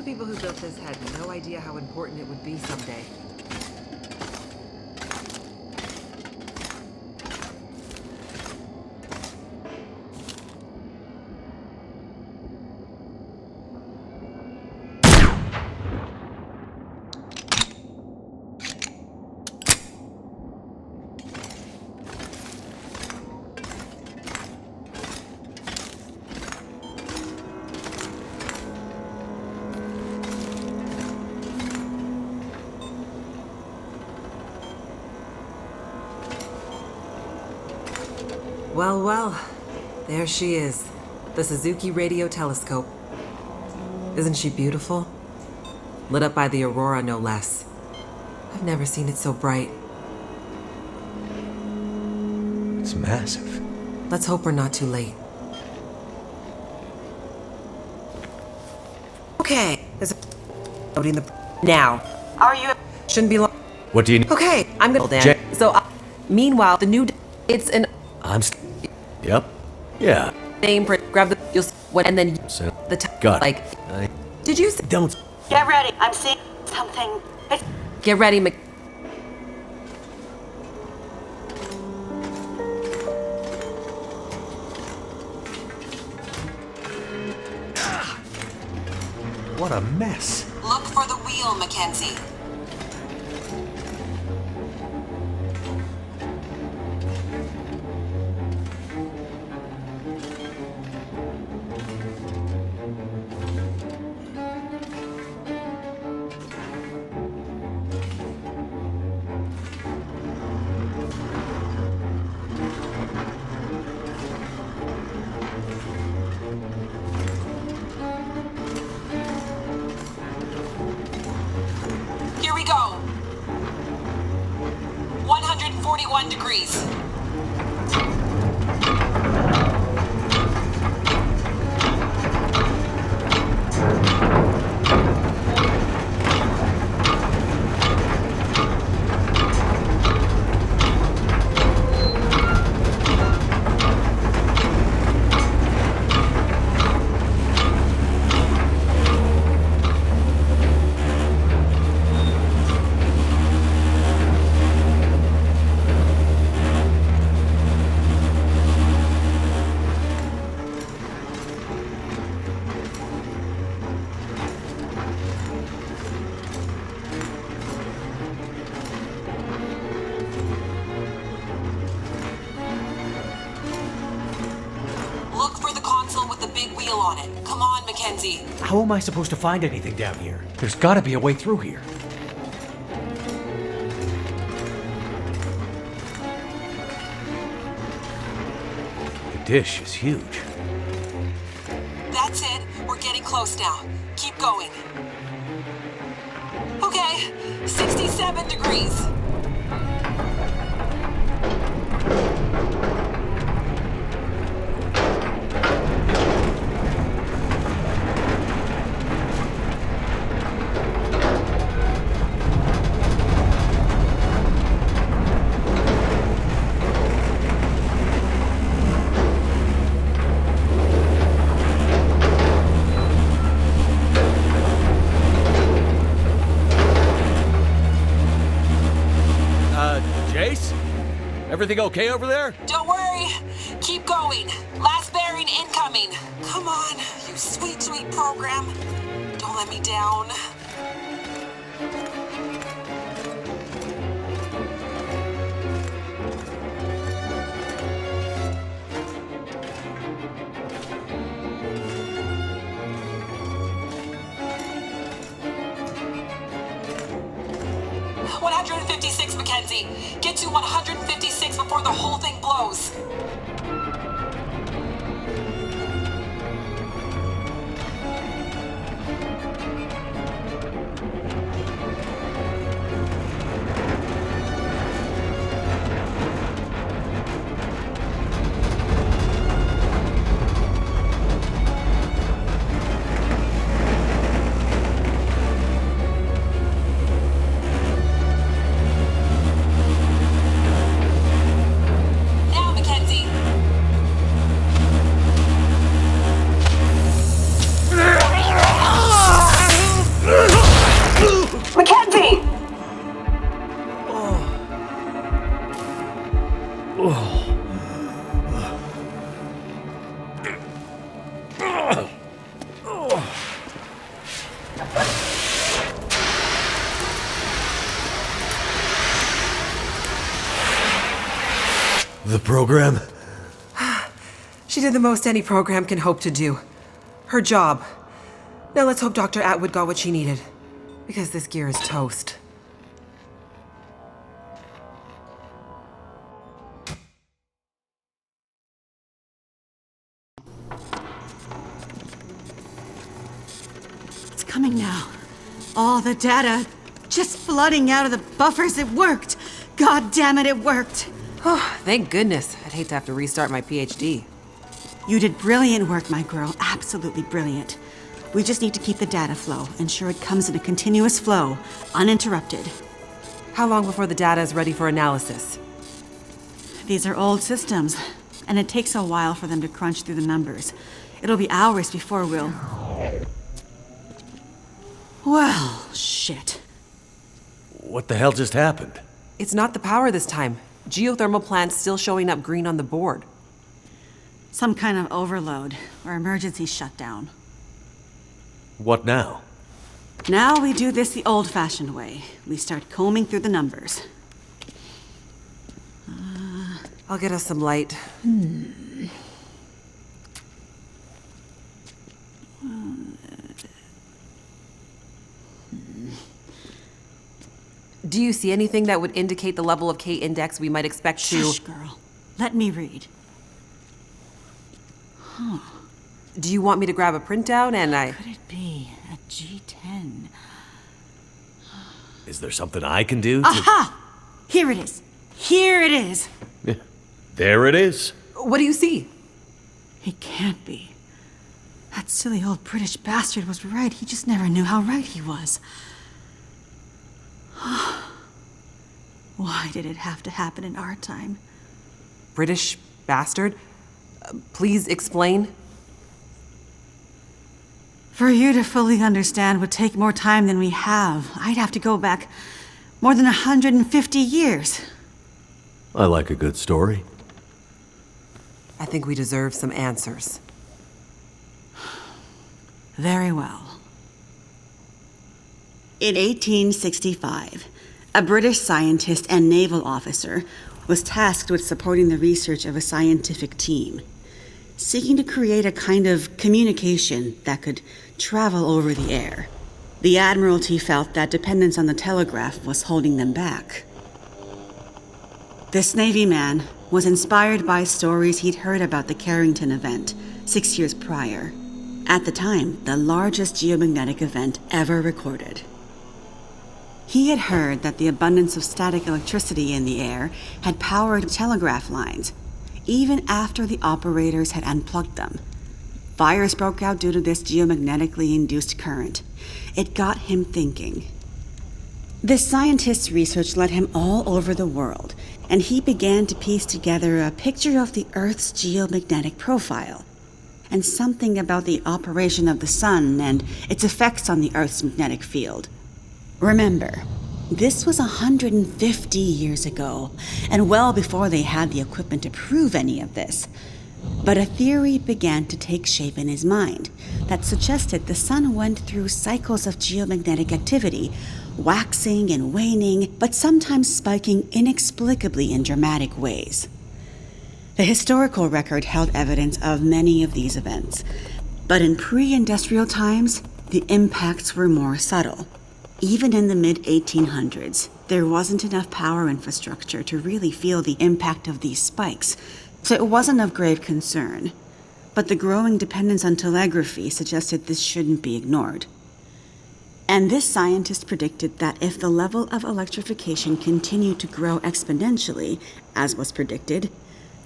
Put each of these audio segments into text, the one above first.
people who built this had no idea how important it would be someday. Well, well, there she is, the Suzuki radio telescope. Isn't she beautiful? Lit up by the aurora, no less. I've never seen it so bright. It's massive. Let's hope we're not too late. Okay, there's a loading the now. Are you? Shouldn't be long. What do you need? Okay, I'm gonna then. So, meanwhile, the new it's an. Yep. Yeah. Name grab the you'll what and then So, the got it. like. Did you say? Don't. Get ready. I'm seeing something. Get ready, What a mess. Look for the wheel, Mackenzie. Here we go. 141 degrees. Look for the console with the big wheel on it. Come on, Mackenzie. How am I supposed to find anything down here? There's gotta be a way through here. The dish is huge. That's it. We're getting close now. Keep going. Okay, 67 degrees. Jace? Everything okay over there? Don't worry. Keep going. Last bearing incoming. Come on, you sweet, sweet program. Don't let me down. "156, Mackenzie. Get to 156 before the whole thing blows." Now, Mackenzie, The program? She did the most any program can hope to do. Her job. Now let's hope Dr. Atwood got what she needed. Because this gear is toast. It's coming now. All the data just flooding out of the buffers. It worked. God damn it, it worked. Oh, thank goodness. I'd hate to have to restart my PhD. You did brilliant work, my girl. Absolutely brilliant. We just need to keep the data flow, ensure it comes in a continuous flow, uninterrupted. How long before the data is ready for analysis? These are old systems, and it takes a while for them to crunch through the numbers. It'll be hours before we'll... Well, shit. What the hell just happened? It's not the power this time. Geothermal plant's still showing up green on the board. Some kind of overload, or emergency shutdown. What now? Now we do this the old-fashioned way. We start combing through the numbers. I'll get us some light. Do you see anything that would indicate the level of K-index we might expect to... Shush, girl. Let me read. Do you want me to grab a printout and Could it be a G10? Is there something I can do to... Aha! Here it is. Here it is. There it is. What do you see? It can't be. That silly old British bastard was right. He just never knew how right he was. Why did it have to happen in our time? British bastard? Please explain. For you to fully understand would take more time than we have. I'd have to go back more than 150 years. I like a good story. I think we deserve some answers. Very well. In 1865, a British scientist and naval officer was tasked with supporting the research of a scientific team, seeking to create a kind of communication that could travel over the air. The Admiralty felt that dependence on the telegraph was holding them back. This Navy man was inspired by stories he'd heard about the Carrington event 6 years prior. At the time, the largest geomagnetic event ever recorded. He had heard that the abundance of static electricity in the air had powered telegraph lines, even after the operators had unplugged them. Fires broke out due to this geomagnetically induced current. It got him thinking. This scientist's research led him all over the world, and he began to piece together a picture of the Earth's geomagnetic profile, and something about the operation of the sun and its effects on the Earth's magnetic field. Remember, this was 150 years ago, and well before they had the equipment to prove any of this. But a theory began to take shape in his mind that suggested the sun went through cycles of geomagnetic activity, waxing and waning, but sometimes spiking inexplicably in dramatic ways. The historical record held evidence of many of these events, but in pre-industrial times, the impacts were more subtle. Even in the mid-1800s, there wasn't enough power infrastructure to really feel the impact of these spikes, so it wasn't of grave concern. But the growing dependence on telegraphy suggested this shouldn't be ignored. And this scientist predicted that if the level of electrification continued to grow exponentially, as was predicted,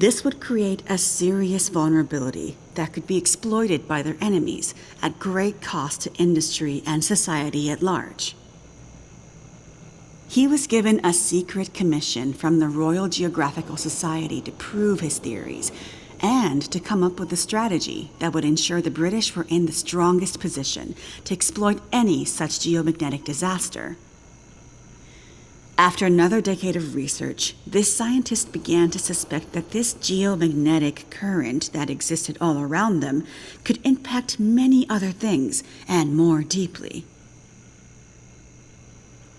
this would create a serious vulnerability that could be exploited by their enemies at great cost to industry and society at large. He was given a secret commission from the Royal Geographical Society to prove his theories and to come up with a strategy that would ensure the British were in the strongest position to exploit any such geomagnetic disaster. After another decade of research, this scientist began to suspect that this geomagnetic current that existed all around them could impact many other things and more deeply.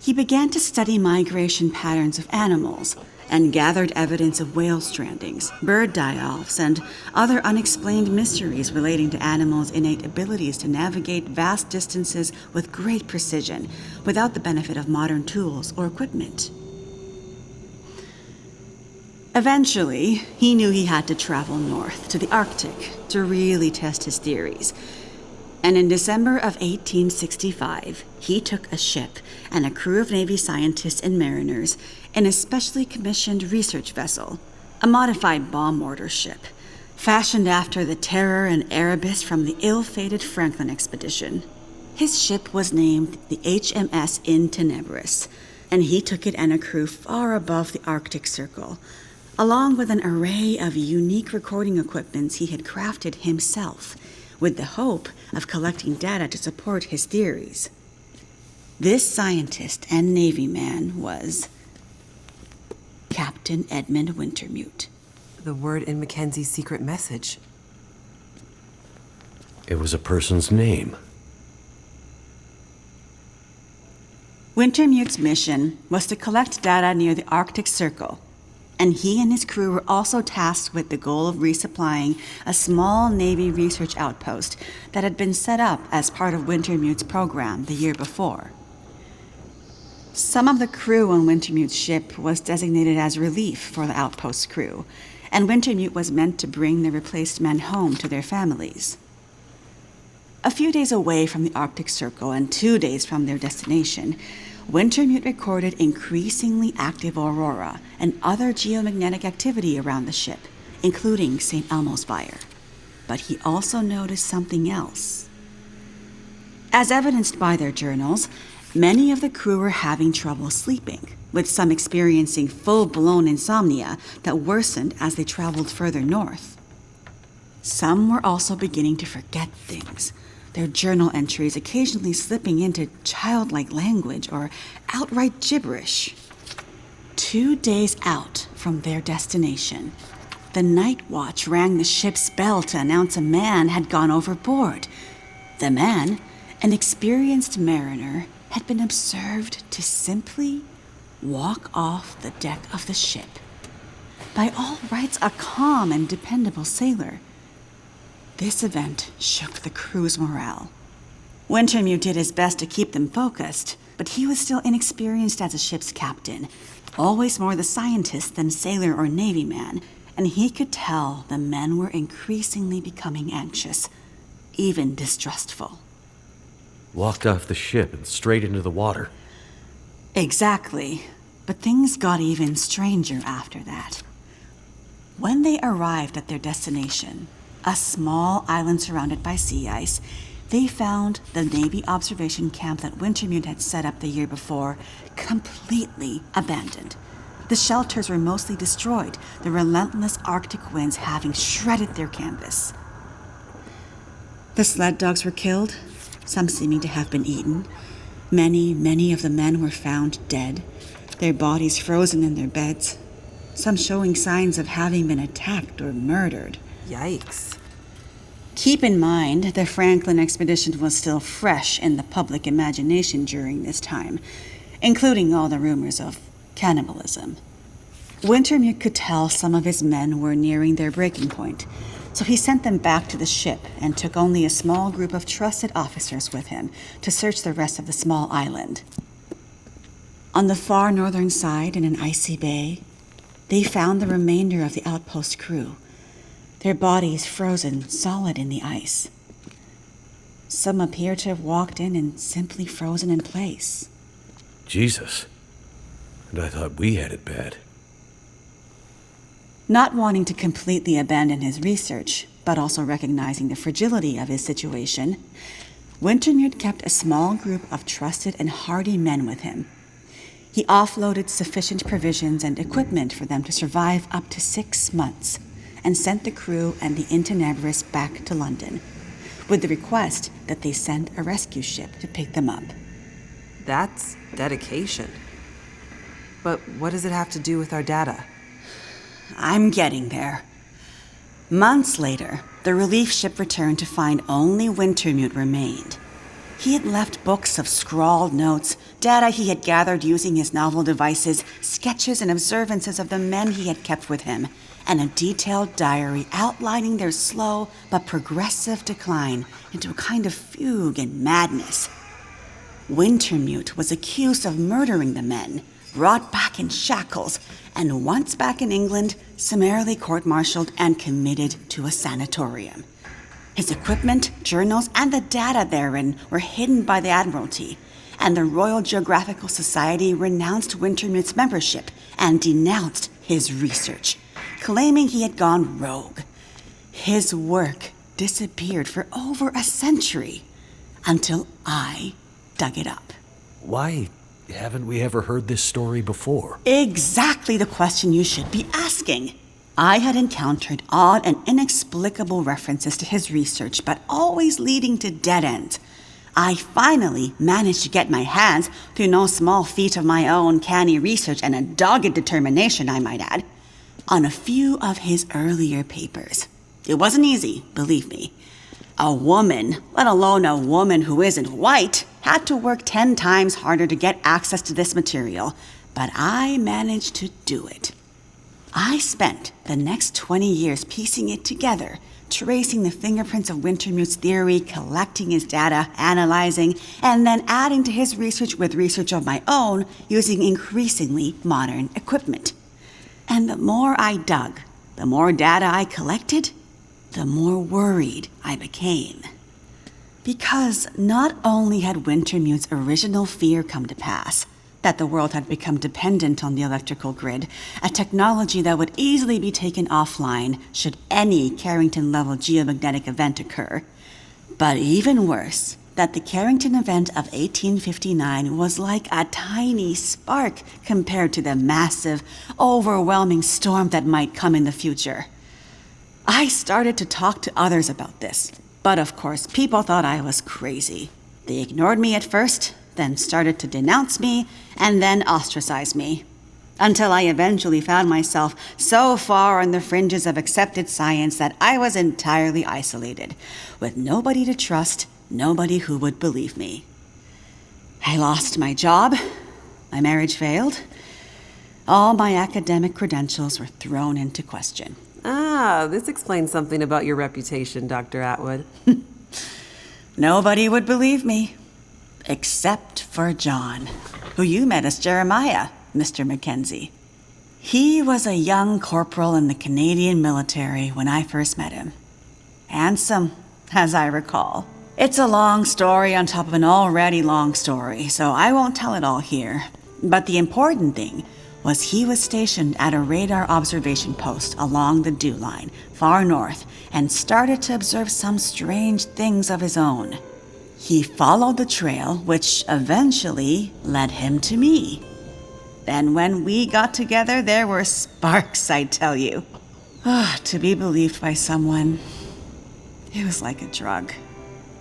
He began to study migration patterns of animals and gathered evidence of whale strandings, bird die-offs, and other unexplained mysteries relating to animals' innate abilities to navigate vast distances with great precision without the benefit of modern tools or equipment. Eventually, he knew he had to travel north to the Arctic to really test his theories. And in December of 1865, he took a ship and a crew of Navy scientists and mariners in a specially commissioned research vessel, a modified bomb mortar ship, fashioned after the Terror and Erebus from the ill-fated Franklin expedition. His ship was named the HMS In Tenebris, and he took it and a crew far above the Arctic Circle, along with an array of unique recording equipments he had crafted himself, with the hope of collecting data to support his theories. This scientist and Navy man was Captain Edmund Wintermute. The word in Mackenzie's secret message. It was a person's name. Wintermute's mission was to collect data near the Arctic Circle, and he and his crew were also tasked with the goal of resupplying a small Navy research outpost that had been set up as part of Wintermute's program the year before. Some of the crew on Wintermute's ship was designated as relief for the outpost crew, and Wintermute was meant to bring the replaced men home to their families. A few days away from the Arctic Circle and 2 days from their destination, Wintermute recorded increasingly active aurora and other geomagnetic activity around the ship, including St. Elmo's Fire. But he also noticed something else. As evidenced by their journals, many of the crew were having trouble sleeping, with some experiencing full-blown insomnia that worsened as they traveled further north. Some were also beginning to forget things, their journal entries occasionally slipping into childlike language or outright gibberish. 2 days out from their destination, the night watch rang the ship's bell to announce a man had gone overboard. The man, an experienced mariner, had been observed to simply walk off the deck of the ship. By all rights, a calm and dependable sailor. This event shook the crew's morale. Wintermute did his best to keep them focused, but he was still inexperienced as a ship's captain, always more the scientist than sailor or Navy man, and he could tell the men were increasingly becoming anxious, even distrustful. Walked off the ship and straight into the water. Exactly, but things got even stranger after that. When they arrived at their destination, a small island surrounded by sea ice, they found the Navy observation camp that Wintermute had set up the year before completely abandoned. The shelters were mostly destroyed, the relentless Arctic winds having shredded their canvas. The sled dogs were killed, some seeming to have been eaten. Many of the men were found dead, their bodies frozen in their beds, some showing signs of having been attacked or murdered. Yikes. Keep in mind, the Franklin expedition was still fresh in the public imagination during this time, including all the rumors of cannibalism. Wintermute could tell some of his men were nearing their breaking point, so he sent them back to the ship and took only a small group of trusted officers with him to search the rest of the small island. On the far northern side, in an icy bay, they found the remainder of the outpost crew, their bodies frozen solid in the ice. Some appear to have walked in and simply frozen in place. Jesus. And I thought we had it bad. Not wanting to completely abandon his research, but also recognizing the fragility of his situation, Wintermute kept a small group of trusted and hardy men with him. He offloaded sufficient provisions and equipment for them to survive up to 6 months, and sent the crew and the In Tenebris back to London, with the request that they send a rescue ship to pick them up. That's dedication. But what does it have to do with our data? I'm getting there. Months later, the relief ship returned to find only Wintermute remained. He had left books of scrawled notes, data he had gathered using his novel devices, sketches and observances of the men he had kept with him, and a detailed diary outlining their slow but progressive decline into a kind of fugue and madness. Wintermute was accused of murdering the men, brought back in shackles, and once back in England, summarily court-martialed and committed to a sanatorium. His equipment, journals, and the data therein were hidden by the Admiralty, and the Royal Geographical Society renounced Wintermute's membership and denounced his research, claiming he had gone rogue. His work disappeared for over a century, until I dug it up. Why haven't we ever heard this story before? Exactly the question you should be asking. I had encountered odd and inexplicable references to his research, but always leading to dead ends. I finally managed to get my hands, through no small feat of my own canny research and a dogged determination, I might add, on a few of his earlier papers. It wasn't easy, believe me. A woman, let alone a woman who isn't white, had to work 10 times harder to get access to this material, but I managed to do it. I spent the next 20 years piecing it together, tracing the fingerprints of Wintermute's theory, collecting his data, analyzing, and then adding to his research with research of my own using increasingly modern equipment. And the more I dug, the more data I collected, the more worried I became. Because not only had Wintermute's original fear come to pass, that the world had become dependent on the electrical grid, a technology that would easily be taken offline should any Carrington-level geomagnetic event occur. But even worse, that the Carrington event of 1859 was like a tiny spark compared to the massive, overwhelming storm that might come in the future. I started to talk to others about this, but of course people thought I was crazy. They ignored me at first, then started to denounce me, and then ostracize me. Until I eventually found myself so far on the fringes of accepted science that I was entirely isolated, with nobody to trust, nobody who would believe me. I lost my job, my marriage failed, all my academic credentials were thrown into question. Ah, this explains something about your reputation, Dr. Atwood. Nobody would believe me. Except for John, who you met as Jeremiah, Mr. Mackenzie. He was a young corporal in the Canadian military when I first met him. Handsome, as I recall. It's a long story on top of an already long story, so I won't tell it all here. But the important thing was he was stationed at a radar observation post along the Dew Line, far north, and started to observe some strange things of his own. He followed the trail, which eventually led him to me. Then when we got together, there were sparks, I tell you. To be believed by someone, it was like a drug.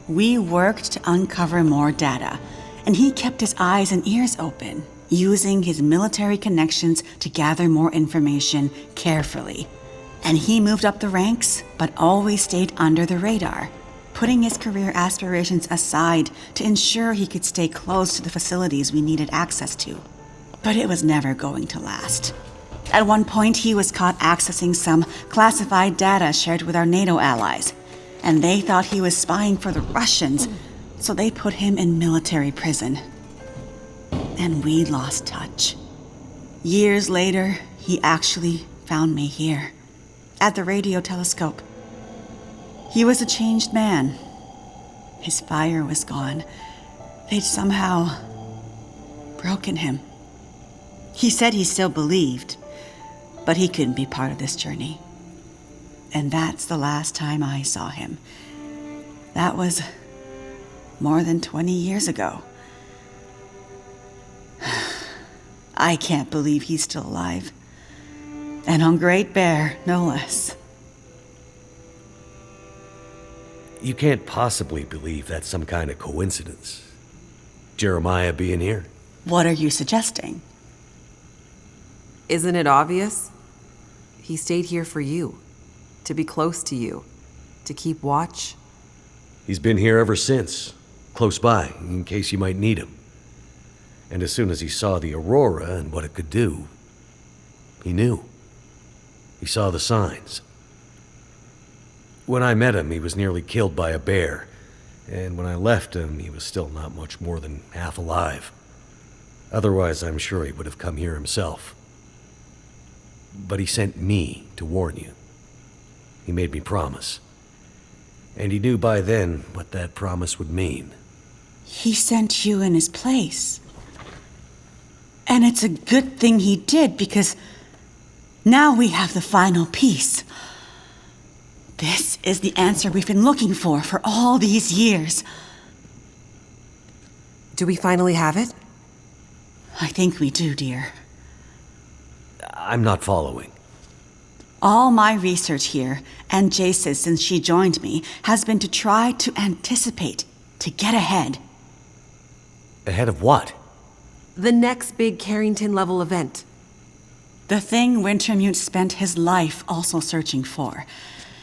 We worked to uncover more data, and he kept his eyes and ears open, using his military connections to gather more information carefully. And he moved up the ranks, but always stayed under the radar, putting his career aspirations aside to ensure he could stay close to the facilities we needed access to. But it was never going to last. At one point, he was caught accessing some classified data shared with our NATO allies, and they thought he was spying for the Russians, so they put him in military prison. And we lost touch. Years later, he actually found me here, at the radio telescope. He was a changed man. His fire was gone. They'd somehow broken him. He said he still believed, but he couldn't be part of this journey. And that's the last time I saw him. That was more than 20 years ago. I can't believe he's still alive. And on Great Bear, no less. You can't possibly believe that's some kind of coincidence. Jeremiah being here. What are you suggesting? Isn't it obvious? He stayed here for you, to be close to you, to keep watch. He's been here ever since. close by, in case you might need him. And as soon as he saw the aurora and what it could do, he knew. He saw the signs. When I met him, he was nearly killed by a bear, and when I left him, he was still not much more than half alive. Otherwise, I'm sure he would have come here himself. But he sent me to warn you. He made me promise. And he knew by then what that promise would mean. He sent you in his place. And it's a good thing he did, because now we have the final piece. This is the answer we've been looking for all these years. Do we finally have it? I think we do, dear. I'm not following. All my research here, and Jace's since she joined me, has been to try to anticipate, to get ahead. Ahead of what? The next big Carrington-level event. The thing Wintermute spent his life also searching for.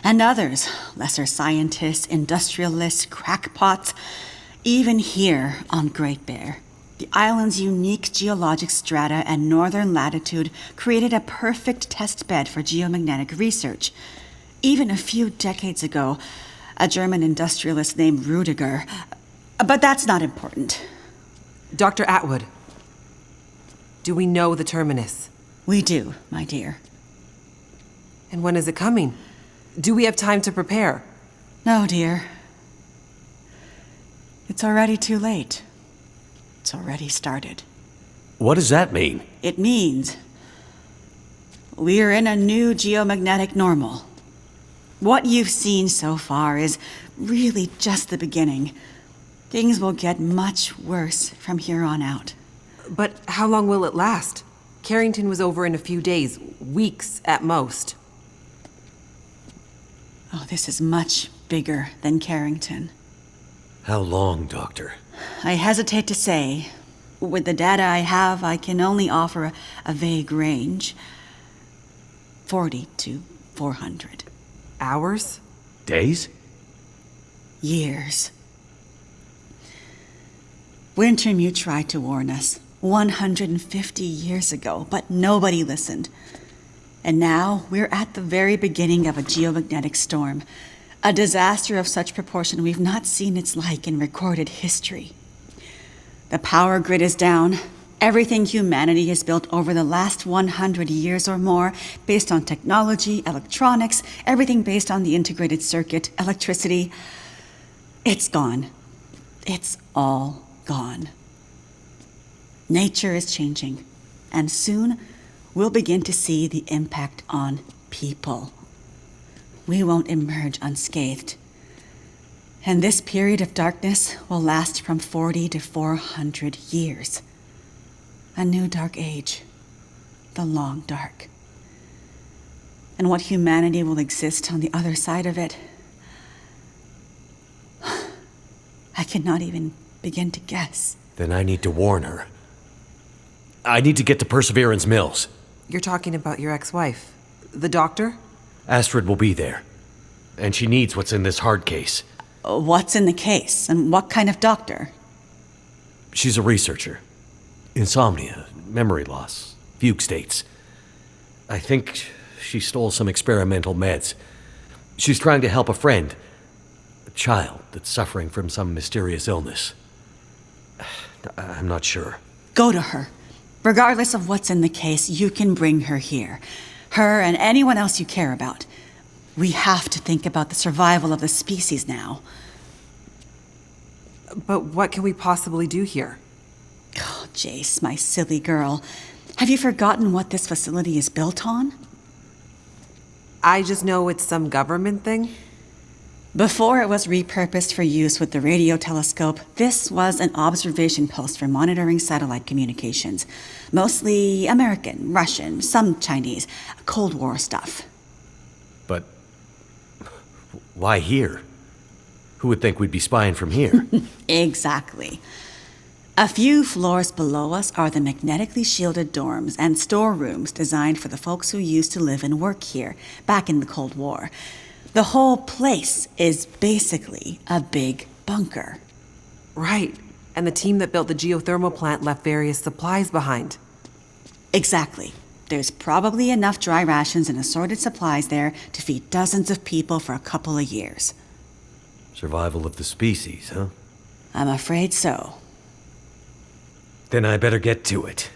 And others, lesser scientists, industrialists, crackpots, even here on Great Bear. The island's unique geologic strata and northern latitude created a perfect test bed for geomagnetic research. Even a few decades ago, a German industrialist named Rudiger. But that's not important. Dr. Atwood, do we know the terminus? We do, my dear. And when is it coming? Do we have time to prepare? No, dear. It's already too late. It's already started. What does that mean? It means we're in a new geomagnetic normal. What you've seen so far is really just the beginning. Things will get much worse from here on out. But how long will it last? Carrington was over in a few days, weeks at most. Oh, this is much bigger than Carrington. How long, Doctor? I hesitate to say. With the data I have, I can only offer a vague range. 40 to 400. Hours? Days? Years. Wintermute tried to warn us 150 years ago, but nobody listened. And now we're at the very beginning of a geomagnetic storm. A disaster of such proportion we've not seen its like in recorded history. The power grid is down. Everything humanity has built over the last 100 years or more, based on technology, electronics, everything based on the integrated circuit, electricity, it's gone. It's all gone. Nature is changing, and soon we'll begin to see the impact on people. We won't emerge unscathed. And this period of darkness will last from 40 to 400 years. A new dark age. The long dark. And what humanity will exist on the other side of it, I cannot even begin to guess. Then I need to warn her. I need to get to Perseverance Mills. You're talking about your ex-wife, the doctor? Astrid will be there. And she needs what's in this hard case. What's in the case, and what kind of doctor? She's a researcher. Insomnia, memory loss, fugue states. I think she stole some experimental meds. She's trying to help a friend, a child that's suffering from some mysterious illness. I'm not sure. Go to her. Regardless of what's in the case, you can bring her here. Her and anyone else you care about. We have to think about the survival of the species now. But what can we possibly do here? Oh, Jace, my silly girl. Have you forgotten what this facility is built on? I just know it's some government thing. Before it was repurposed for use with the radio telescope, this was an observation post for monitoring satellite communications. Mostly American, Russian, some Chinese, Cold War stuff. But why here? Who would think we'd be spying from here? Exactly. A few floors below us are the magnetically shielded dorms and storerooms designed for the folks who used to live and work here, back in the Cold War. The whole place is basically a big bunker. Right. And the team that built the geothermal plant left various supplies behind. Exactly. There's probably enough dry rations and assorted supplies there to feed dozens of people for a couple of years. Survival of the species, huh? I'm afraid so. Then I better get to it.